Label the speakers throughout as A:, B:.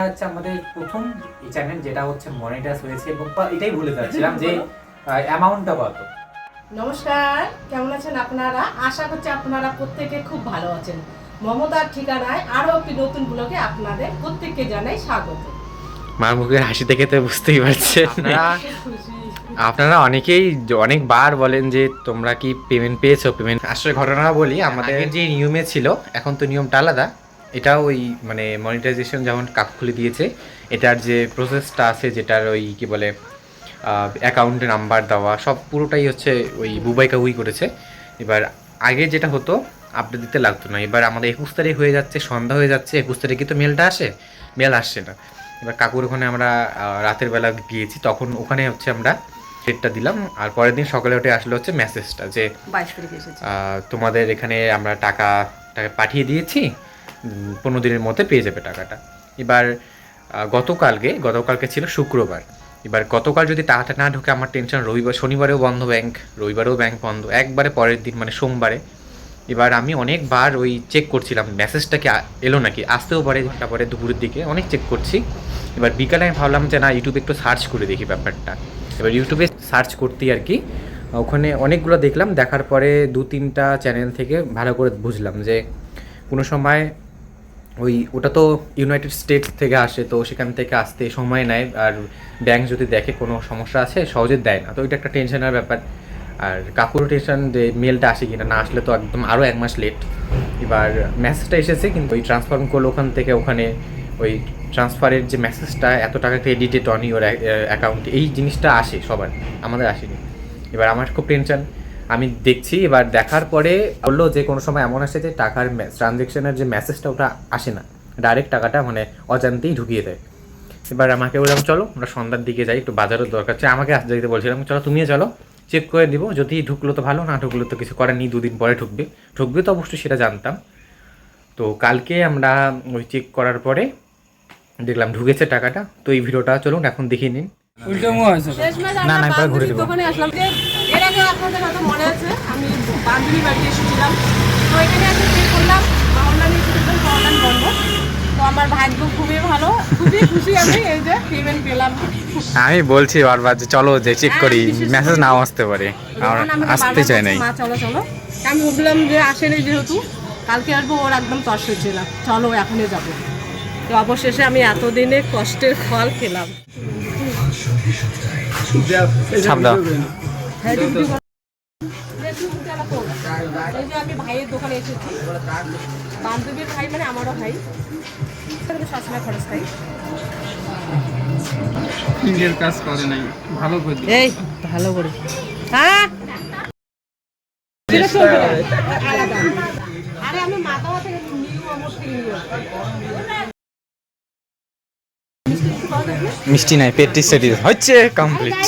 A: হচ্ছে আমাদের প্রথম চ্যানেল যেটা হচ্ছে মনিটাইজ হয়েছে এবং এটাই ভুলে যাচ্ছিলাম যে অ্যামাউন্টটা কত।
B: নমস্কার, কেমন আছেন আপনারা? আশা করছি আপনারা প্রত্যেকে খুব ভালো আছেন। মমতার ঠিকানায় আরও একটি নতুন ব্লগে আপনাদের প্রত্যেককে জানাই স্বাগত।
C: মার মুখের হাসি দেখে তো বুঝতেই পারছেন আপনারা অনেকেই অনেকবার বলেন যে তোমরা কি পেমেন্ট পেয়েছো। পেমেন্ট আসলে ঘটনা বলি, আমাদের যে নিয়মে ছিল এখন তো নিয়মটা আলাদা। এটা ওই মানে মনিটাইজেশন যেমন কাকু খুলে দিয়েছে, এটার যে প্রসেসটা আছে যেটার ওই কি বলে অ্যাকাউন্টে নাম্বার দেওয়া সব পুরোটাই হচ্ছে ওই বুবাই কাকুই করেছে। এবার আগে যেটা হতো আপডেট দিতে লাগতো না, এবার আমাদের 21 তারিখ হয়ে যাচ্ছে, সন্ধ্যা হয়ে যাচ্ছে, 21 তারিখে তো মেলটা আসে, মেল আসছে না। এবার কাকুর ওখানে আমরা রাতের বেলা গিয়েছি, তখন ওখানে হচ্ছে আমরা ডেটটা দিলাম, আর পরের দিন সকালে উঠে আসলে হচ্ছে মেসেজটা যে
B: 22 তারিখে এসেছে,
C: তোমাদের এখানে আমরা টাকা পাঠিয়ে দিয়েছি, 15 দিনের মধ্যে পেয়ে যাবে টাকাটা। এবার গতকালকে ছিল শুক্রবার। এবার গতকাল যদি টাকাটা না ঢোকে আমার টেনশন, শনিবারেও বন্ধ ব্যাংক, রবিবারেও ব্যাংক বন্ধ, একবারে পরের দিন মানে সোমবারে। এবার আমি অনেকবার ওই চেক করছিলাম মেসেজটা কি এলো নাকি, আসতেও পারে, তারপরে দুপুরের দিকে অনেক চেক করছি। এবার বিকালে আমি ভাবলাম যে না ইউটিউবে একটু সার্চ করে দেখি ব্যাপারটা। এবার ইউটিউবে সার্চ করতেই আর কি ওখানে অনেকগুলো দেখলাম, দেখার পরে 2-3টা চ্যানেল থেকে ভালো করে বুঝলাম যে কোনো সময় ওটা তো ইউনাইটেড স্টেটস থেকে আসে, তো সেখান থেকে আসতে সময় নেয়, আর ব্যাংক যদি দেখে কোনো সমস্যা আছে সহজে দেয় না, তো এটা একটা টেনশনের ব্যাপার। আর কাকুরও টেনশন যে মেলটা আসে কিনা, না আসলে তো একদম আরও 1 মাস লেট। এবার মেসেজটা এসেছে, কিন্তু ওই ট্রান্সফার করলো ওখান থেকে, ওখানে ওই ট্রান্সফারের যে মেসেজটা এত টাকা ক্রেডিটেড অন ইউর অ্যাকাউন্টে, এই জিনিসটা আসে সবার, আমাদের আসেনি। এবার আমার খুব টেনশন, আমি দেখছি। এবার দেখার পরে বললো যে কোনো সময় এমন আসে যে টাকার ট্রানজ্যাকশনের যে মেসেজটা ওটা আসে না, ডাইরেক্ট টাকাটা মানে অজান্তেই ঢুকিয়ে দেয়। এবার আমাকে বললাম চলো আমরা সন্ধ্যার দিকে যাই, একটু বাজারের দরকার আছে, আমাকে আসতে যেতে বলছিলাম, চলো তুমিও চলো, চেক করে দিব, যদি ঢুকলো তো ভালো, না ঢুকলো তো কিছু করার নেই, 2 দিন পরে ঢুকবে তো অবশ্যই, সেটা জানতাম। তো কালকে আমরা ওই চেক করার পরে দেখলাম ঢুকেছে টাকাটা। তো এই ভিডিওটা চলুন এখন দেখিয়ে নিন।
A: না না পরে ঘুরে দেবো।
B: দোকানে আসলাম যে এর আগে আপনাদের হয়তো মনে আছে আমি বান্ধবী বাড়িতে এসেছিলাম, তো এখানে এসে চেক করলাম অনলাইনে এসেছিলাম, অনলাইন বন্ধ। তো আমার ভাগ্য খুবই ভালো, খুবই খুশি আমি, এই যে পেমেন্ট পেলাম।
C: আমি বলছি বারবার যে চলো যে চেক করি, মেসেজ নাও আসতে পারে, আমার আসতে চাই নাই।
B: মা চলো চলো, আমি ভাবলাম যে আসেনি যেহেতু কালকে আসবো, ওর একদম তর্স হচ্ছিলাম, চলো এখনই যাবো। তো অবশেষে আমি এতদিনে কষ্টের ফল পেলাম। আমি ভাইয়ের দোকানে এসেছি, বান্ধবীর ভাই মানে আমারও ভাই, সবসময় খরচ খাই।
D: নিজের কাজ করে নাই, ভালো করে
B: এই ভালো করে হ্যাঁ আলাদা। আরে আমি মাথা থেকে নিউ আমার থেকে
C: মিষ্টি নাই, পেটি সেটি হচ্ছে কমপ্লিট।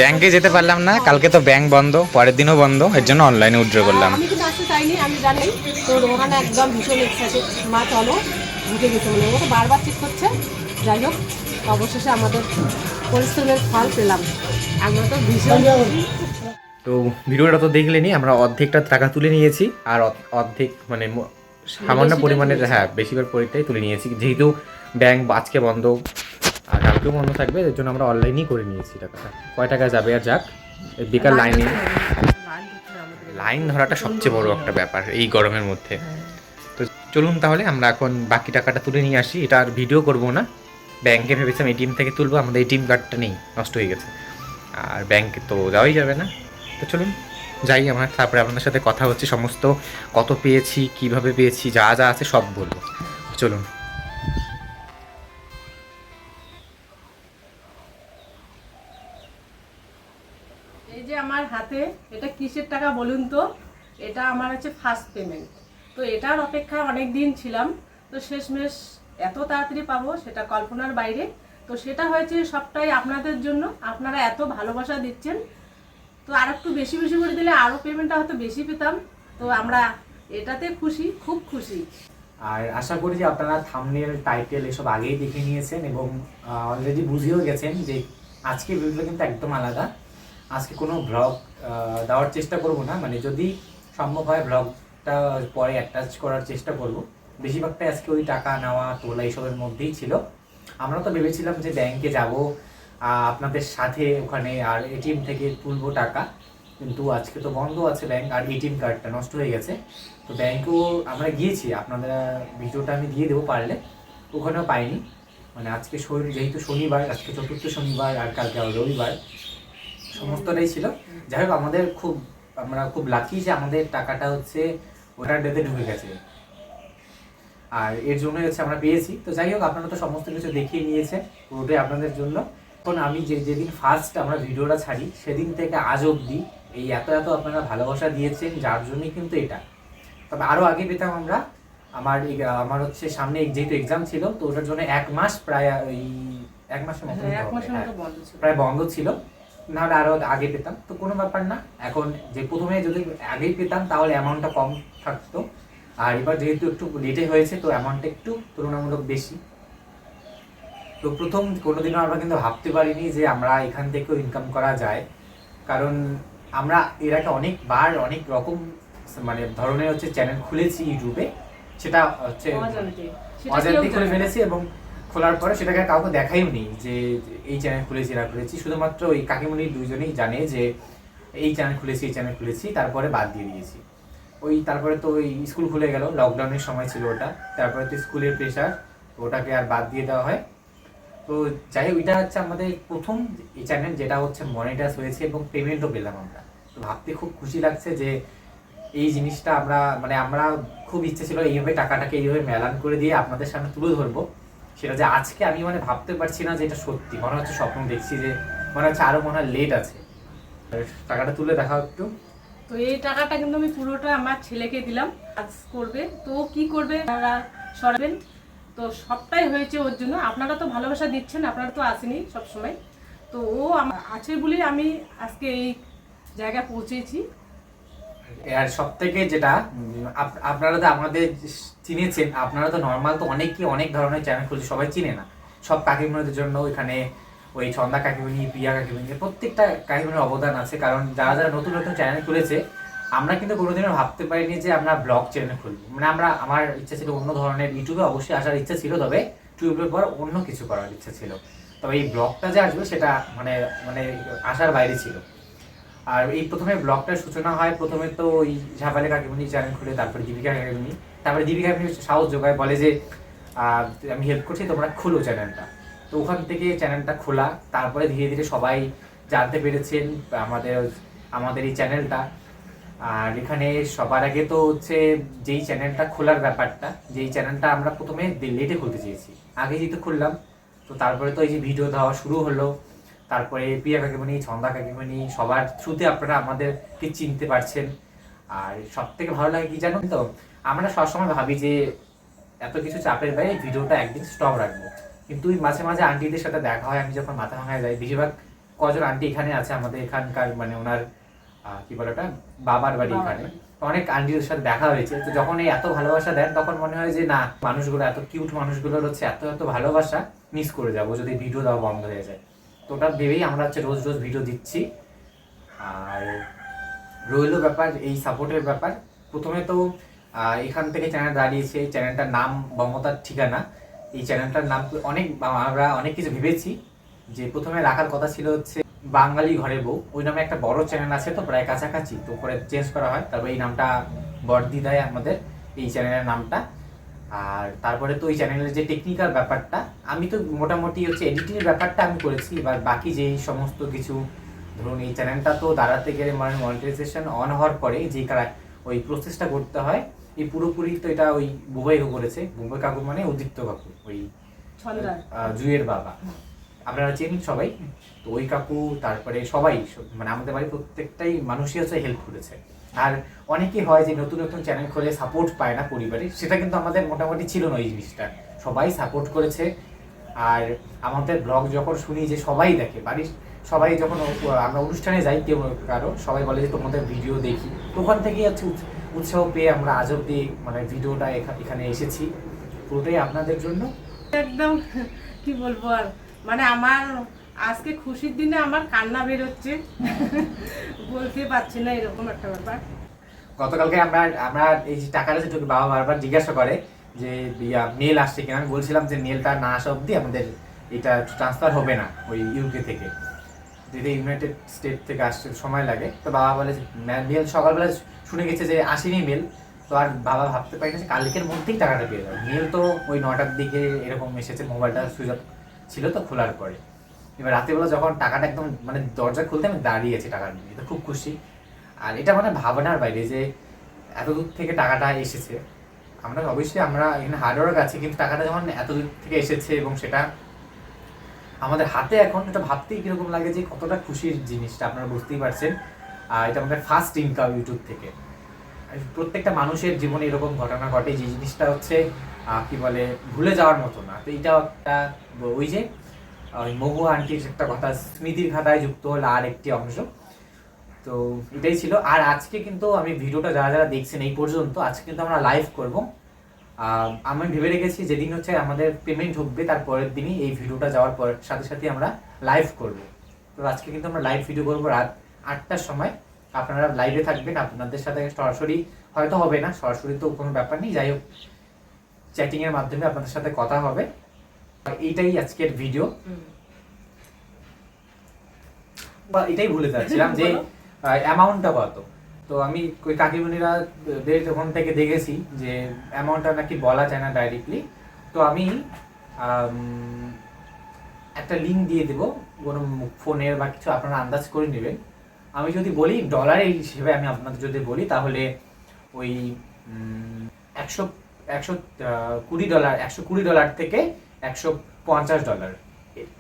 C: ব্যাংকে যেতে পারলাম না, কালকে তো ব্যাংক বন্ধ, পরের দিনও বন্ধ, এর জন্য অনলাইনে উইথড্র করলাম।
B: আমি কিন্তু আসতে চাইনি, আমি জানি তো ওখানে একদম ভীষণ এক্সাইটেড, মা চলো ঢুকে গেছে, মানে ও তো বারবার চেক করছে। যাই হোক অবশেষে আমাদের পরিশ্রমের ফল পেলাম, আমরা তো ভীষণ।
C: তো ভিডিওটা তো দেখলেনি, আমরা অর্ধেকটা টাকা তুলে নিয়েছি, আর অর্ধেক মানে সামান্য পরিমাণের, হ্যাঁ বেশিরভাগ পরিমাণটাই তুলে নিয়েছি, যেহেতু ব্যাংক আজকে বন্ধ আর কালকেও বন্ধ থাকবে, এর জন্য আমরা অনলাইনেই করে নিয়েছি টাকাটা। কয় টাকা যাবে আর যাক, বেকার লাইন ধরাটা সবচেয়ে বড় একটা ব্যাপার এই গরমের মধ্যে। তো চলুন তাহলে আমরা এখন বাকি টাকাটা তুলে নিয়ে আসি, এটা আর ভিডিও করবো না। ব্যাংকে ভেবেছিলাম এটিএম থেকে তুলবো, আমাদের এটিএম কার্ডটা নেই, নষ্ট হয়ে গেছে, আর ব্যাংকে তো যাওয়াই যাবে না। তো চলুন যাই আমরা, তারপরে আপনাদের সাথে কথা হচ্ছে, সমস্ত কত পেয়েছি, কিভাবে পেয়েছি, যা যা আছে সব বলবো। চলুন।
B: এই যে আমার হাতে এটা কিসের টাকা বলুন তো, এটা আমার হচ্ছে ফার্স্ট পেমেন্ট। তো এটার অপেক্ষায় অনেক দিন ছিলাম, তো শেষমেশ এত তাড়াতাড়ি পাবো সেটা কল্পনার বাইরে। তো সেটা হয়েছে সবটাই আপনাদের জন্য, আপনারা এত ভালোবাসা দিচ্ছেন, তো আর একটু বেশি বেশি করে দিলে আরও পেমেন্টটা হয়তো বেশি পেতাম। তো আমরা এটাতে খুশি, খুব খুশি।
A: আর আশা করি যে আপনারা থাম্বনেল, টাইটেল এসব আগেই দেখে নিয়েছেন এবং অলরেডি বুঝেও গেছেন যে আজকের ভিডিওটা কিন্তু একদম আলাদা। আজকে কোনো ব্লগ দেওয়ার চেষ্টা করব না, মানে যদি সম্ভব হয় ব্লগটা ব্লগটা পরে অ্যাটাচ করার চেষ্টা করব। বেশিরভাগটাই আজকে ওই টাকা নেওয়া তোলা এইসবের মধ্যেই ছিল। আমরা তো ভেবেছিলাম যে ব্যাংকে যাব আপনাদের সাথে ওখানে, আর এটিএম থেকে তুলবো টাকা, কিন্তু আজকে তো বন্ধ আছে ব্যাংক, আর এটিএম কার্ডটা নষ্ট হয়ে গেছে। তো ব্যাংকেও আমরা গিয়েছি, আপনাদের ভিডিওটা আমি দিয়ে দেবো পারলে, ওখানেও পাইনি। মানে আজকে যেহেতু শনিবার, আজকে চতুর্থ শনিবার আর কালকে রবিবার, সমস্তটাই ছিল। যাই হোক আমরা খুব লাকি যে আমাদের টাকাটা হচ্ছে ওটার ডেতে ঢুকে গেছে, আর এর জন্যই হচ্ছে আমরা পেয়েছি। তো যাই হোক, আপনারা তো সমস্ত কিছু দেখিয়ে নিয়েছে, পুরোটাই আপনাদের জন্য। এখন আমি যেদিন ফার্স্ট আমরা ভিডিওটা ছাড়ি সেদিন থেকে আজ অবধি এই এত আপনারা ভালোবাসা দিয়েছেন, যার জন্যই কিন্তু এটা। তবে আরও আগে পেতাম আমরা। আমার হচ্ছে সামনে যেহেতু এক্সাম ছিল, তো ওটার জন্য 1 মাস প্রায়, ওই 1 মাসের মতো প্রায় বন্ধ ছিল, নাহলে আরও আগে পেতাম। তো কোনো ব্যাপার না, এখন যে প্রথমে যদি আগেই পেতাম তাহলে অ্যামাউন্টটা কম থাকতো, আর এবার যেহেতু একটু লেটে হয়েছে তো অ্যামাউন্টটা একটু তুলনামূলক বেশি। তো প্রথম কোনোদিনও আমরা কিন্তু ভাবতে পারিনি যে আমরা এখান থেকেও ইনকাম করা যায়, কারণ আমরা এর আগে অনেকবার অনেক রকম মানে ধরনের হচ্ছে চ্যানেল খুলেছি ইউটিউবে, সেটা হচ্ছে অজান্তে খুলে ফেলেছি, এবং খোলার পরে সেটাকে কাউকে দেখাইও নি যে এই চ্যানেল খুলেছি না খুলেছি। শুধুমাত্র ওই কাকিমণি দুইজনেই জানে যে এই চ্যানেল খুলেছি, তারপরে বাদ দিয়ে দিয়েছি। তারপরে তো ওই স্কুল খুলে গেল, লকডাউনের সময় ছিল ওটা, তারপরে তো স্কুলের প্রেশার, ওটাকে আর বাদ দিয়ে দেওয়া হয়। তো যাই হোক, এটা হচ্ছে আমাদের প্রথম এই চ্যানেল যেটা হচ্ছে মনিটাইজ হয়েছে এবং পেমেন্টও পেলাম আমরা। তো ভাবতে খুব খুশি লাগছে যে এই জিনিসটা আমরা খুব ইচ্ছে ছিল এইভাবে টাকাটাকে এইভাবে মেলান করে দিয়ে আপনাদের সামনে তুলে ধরবো, সেটা যে আজকে আমি ভাবতে পারছি না যে এটা সত্যি, মনে হচ্ছে স্বপ্ন দেখছি, যে মনে হচ্ছে আরো মনে হয় লেট আছে। টাকাটা তুলে দেখাও একটু।
B: তো এই টাকাটা কিন্তু আমি পুরোটা আমার ছেলেকে দিলাম, কাজ করবে। তো কি করবে আপনারা সরাবেন, তো সবটাই হয়েছে ওর জন্য। আপনারা তো ভালোবাসা দিচ্ছেন, আপনারা তো আসেনি সবসময়, তো ও আছে বলে আমি আজকে এই জায়গায় পৌঁছেছি।
A: আর সব থেকে যেটা আপনারা তো আমাদের চিনেছেন, আপনারা তো নর্মাল তো অনেক ধরনের চ্যানেল খুলছে, সবাই চিনে না। সব কাকিমণিদের জন্য এখানে ওই ছন্দা কাকিমণি, প্রিয়া কাকিমণি, প্রত্যেকটা কাকিমণির অবদান আছে, কারণ যারা নতুন চ্যানেল খুলেছে, আমরা কিন্তু কোনোদিনও ভাবতে পারিনি যে আমরা ব্লগ চ্যানেল খুলবো। আমার ইচ্ছা ছিল অন্য ধরনের, ইউটিউবে অবশ্যই আসার ইচ্ছা ছিল, তবে ইউটিউবের পর অন্য কিছু করার ইচ্ছা ছিল। তবে এই ব্লগটা যে আসবে সেটা মানে আশার বাইরে ছিল। আর এই প্রথমে ব্লগটার সূচনা হয়, প্রথমে তো ওই ঝাপালে কাকিমণি চ্যানেল খুলে, তারপরে দীপিকা কাকিমণি, তারপরে দীপিকা কাকিমণি সাহস যোগায়, বলে যে আমি হেল্প করছি, তোমরা খুলো চ্যানেলটা। তো ওখান থেকে চ্যানেলটা খোলা, তারপরে ধীরে ধীরে সবাই জানতে পেরেছেন আমাদের এই চ্যানেলটা। আর এখানে সবার আগে তো হচ্ছে যেই চ্যানেলটা খোলার ব্যাপারটা, যেই চ্যানেলটা আমরা প্রথমে লেটে খুলতে চেয়েছি, আগে যেহেতু খুললাম, তো তারপরে তো এই যে ভিডিও দেওয়া শুরু হলো, তারপরে প্রিয়া কাকিমণি, ছন্দা কাকিমণি, সবার থ্রুতে আপনারা আমাদেরকে চিনতে পারছেন। আর সব থেকে ভালো লাগে কি জানেন তো, আমরা সবসময় ভাবি যে এত কিছু চাপের বাইরে ভিডিওটা একদিন স্টপ রাখবো, কিন্তু মাঝে মাঝে আন্টিদের সাথে দেখা হয়, আমি যখন মাথা ভাঙায় যাই, বেশিরভাগ কজন আন্টি এখানে আছে আমাদের এখানকার, মানে ওনার কি বলে ওটা, বাবার বাড়ি এখানে, অনেক আন্টিদের সাথে দেখা হয়েছে। তো যখন এই এত ভালোবাসা দেন, তখন মনে হয় যে না, মানুষগুলো এত কিউট, মানুষগুলোর হচ্ছে এত ভালোবাসা মিস করে যাবো যদি ভিডিও দেওয়া বন্ধ হয়ে যায়। তো ওটা ভেবেই আমরা হচ্ছে রোজ ভিডিও দিচ্ছি। আর রইল ব্যাপার এই সাপোর্টের ব্যাপার। প্রথমে তো এখান থেকে চ্যানেল দাঁড়িয়েছে, চ্যানেলটার নাম মমতার ঠিকানা। এই চ্যানেলটার নাম আমরা অনেক কিছু ভেবেছি, যে প্রথমে রাখার কথা ছিল হচ্ছে বাঙালি ঘরে বউ, ওই নামে একটা বড় চ্যানেল আছে, তো প্রায় কাছাকাছি, তো পরে চেঞ্জ করা হয়, তারপর এই নামটা বর্দি দেয় আমাদের এই চ্যানেলের নামটা। আর তারপরে তো এই চ্যানেলের যে টেকনিক্যাল ব্যাপারটা, আমি তো মোটামুটি হচ্ছে এডিটিংয়ের ব্যাপারটা আমি করেছি, এবার বাকি যেই সমস্ত কিছু, ধরুন এই চ্যানেলটা তো দাঁড়াতে গেলে মনিটাইজেশন অন হওয়ার পরে যে ওই প্রসেসটা করতে হয়, এই পুরোপুরি তো এটা ওই বুবাই করেছে। বুবাই কাকু মানে উদিত্য কাকু, ওই জুয়ের বাবা, আপনারা চেনেন সবাই। তো ওই কাকু, তারপরে সবাই, মানে আমাদের বাড়ির প্রত্যেকটাই মানুষই হচ্ছে হেল্প করেছে। আর অনেকেই হয় যে নতুন চ্যানেল খুলে সাপোর্ট পায় না পরিবারে, সেটা কিন্তু আমাদের মোটামুটি ছিল না এই জিনিসটা, সবাই সাপোর্ট করেছে। আর আমাদের ব্লগ যখন শুনি যে সবাই দেখে, বাড়ির সবাই, যখন আমরা অনুষ্ঠানে যাই কেউ কারো, সবাই বলে যে তোমাদের ভিডিও দেখি, তো ওখান থেকেই হচ্ছে উৎসাহ পেয়ে আমরা আজ অব্দি ভিডিওটা এখানে এসেছি, পুরোটাই আপনাদের জন্য।
B: একদম কি বলবো আর, আমার আজকে খুশির দিনে আমার কান্না বেরোচ্ছে, বলতে পারছি না, এরকম একটা ব্যাপার।
A: গতকালকে আমরা এই যে টাকাটা যে ঢুকে বাবা বারবার জিজ্ঞাসা করে যে মেল আসছে কিনা। আমি বলছিলাম যে মেলটা না আসা অবধি আমাদের এটা ট্রান্সফার হবে না ওই ইউকে থেকে, যদি ইউনাইটেড স্টেট থেকে আসতে সময় লাগে। তো বাবা বলে যে মেল সকালবেলা শুনে গেছে যে আসেনি মেল, তো আর বাবা ভাবতে পারি না যে কালকের মধ্যেই টাকাটা পেয়ে যাবে। মেল তো ওই 9টার দিকে এরকম এসেছে, মোবাইলটা সুইচ অফ ছিল তো খোলার পরে। এবার রাতেবেলা যখন টাকাটা একদম মানে দরজা খুলতে আমি দাঁড়িয়েছি টাকা নিয়ে, তো খুব খুশি। আর এটা মানে ভাবনার বাইরে যে এত দূর থেকে টাকাটা এসেছে। আমরা অবশ্যই আমরা এখানে হার্ডওয়ার্ক আছে, কিন্তু টাকাটা যখন এত দূর থেকে এসেছে এবং সেটা আমাদের হাতে এখন, এটা ভাবতেই কিরকম লাগে যে কতটা খুশির জিনিসটা আপনারা বুঝতেই পারছেন। আর এটা আমাদের ফার্স্ট ইনকাম ইউটিউব থেকে। প্রত্যেকটা মানুষের জীবনে এরকম ঘটনা ঘটে যে জিনিসটা হচ্ছে কি বলে ভুলে যাওয়ার মতো না। তো এইটাও একটা ওই যে ওই মহু আন্টির একটা কথা, স্মৃতির খাতায় যুক্ত হল আর একটি অংশ। তো এটাই ছিল। আর আজকে কিন্তু আমি ভিডিওটা যারা যারা দেখছেন এই পর্যন্ত, আজকে কিন্তু আমরা লাইভ করব। আমি ভেবে রেখেছি যেদিন হচ্ছে আমাদের পেমেন্ট ঢুকবে তার পরের দিনই এই ভিডিওটা যাওয়ার পর সাথে সাথে আমরা লাইভ করব। তো আজকে কিন্তু আমরা লাইভ ভিডিও করবো রাত 8টার সময়। আপনারা লাইভে থাকবেন, আপনাদের সাথে সরাসরি হয়তো হবে না, সরাসরি তো কোনো ব্যাপার নেই, যাই হোক চ্যাটিংয়ের মাধ্যমে আপনাদের সাথে কথা হবে। আর এইটাই আজকের ভিডিও। বা এটাই ভুলে যাচ্ছিলাম যে অ্যামাউন্টটা কত। তো আমি ওই কাকিমণিরা যখন থেকে দেখেছি যে অ্যামাউন্টটা নাকি বলা যায় না ডাইরেক্টলি। তো আমি একটা লিঙ্ক দিয়ে দেবো কোনো ফোনের বা কিছু, আপনারা আন্দাজ করে নেবেন। আমি যদি বলি ডলারের হিসেবে, আমি আপনাদের যদি বলি তাহলে ওই 120 ডলার থেকে $150,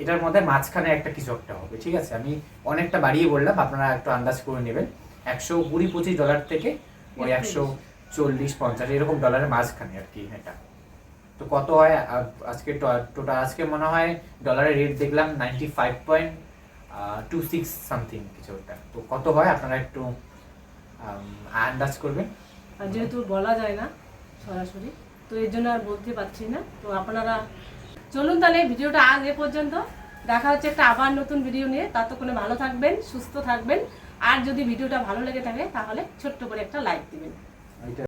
A: এটার মধ্যে মাঝখানে একটা কিছু একটা হবে। ঠিক আছে, আমি অনেকটা বাড়িয়ে বললাম, আপনারা একটু আন্দাজ করে নেবেন। $120-25 থেকে ওই 140-50 এরকম ডলারের মাঝখানে আর কি এটা। তো কত হয় আজকে টোটাল, আজকে মনে হয় ডলারের রেট দেখলাম 95.26 সামথিং কিছু একটা। তো কত হয় আপনারা একটু আন্দাজ করবেন।
B: আর যেহেতু বলা যায় না সরাসরি, তো এর জন্য আর বলতে পারছি না। তো আপনারা চলুন তাহলে ভিডিওটা আজ এ পর্যন্ত। দেখা হচ্ছে একটা আবার নতুন ভিডিও নিয়ে। ততক্ষণে ভালো থাকবেন, সুস্থ থাকবেন। আর যদি ভিডিওটা ভালো লেগে থাকে তাহলে ছোট্ট করে একটা লাইক দিবেন।